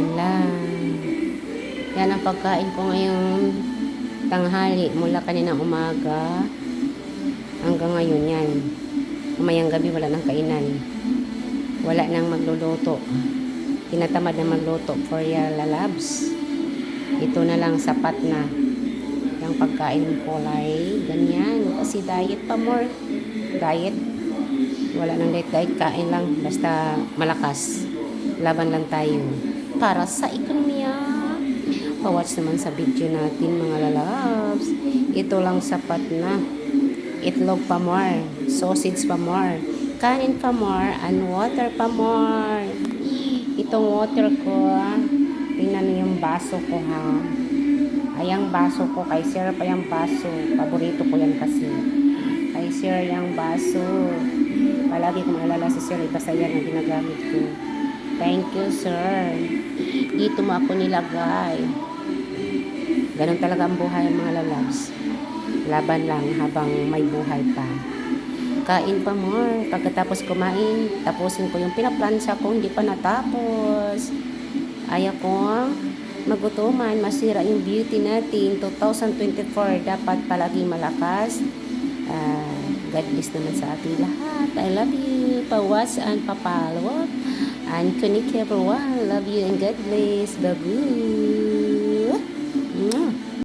Yan lang. Yan ang pagkain ko ngayong tanghali mula kaninang umaga hanggang ngayon yan. Umayang gabi wala nang kainan. Wala nang magluluto. Tinatamad na magluto for your lalabs. Ito na lang sapat na. Yung pagkain ko ay ganyan. Kasi diet pa more. Diet. Wala nang diet. Kain lang. Basta malakas. Laban lang tayo. Para sa ekonomiya. Pa-watch naman sa video natin mga lalabs. Ito lang sapat na. Itlog pa more. Sausage pa more. Kanin pa more. And water pa more. Itong water ko. Tingnan niyo yung baso ko ha. Ayang baso ko. Kay sir pa yung baso. Paborito ko yan kasi. Kay sir yung baso. Palagi kong alala si sir. Iba sa yan ang ginagamit ko. Thank you sir. Dito mo ako nilagay. Ganun talaga ang buhay mga lalabs. Laban lang habang may buhay pa. Kain pa more. Pagkatapos kumain, tapusin ko yung pinaplansa ko, hindi pa natapos. Ayaw ko magutuman, masira yung beauty natin. 2024, dapat palagi malakas. God bless naman sa ating lahat. I love you. Pawas and papalwa. And kunik everyone. Love you and God bless. Babu.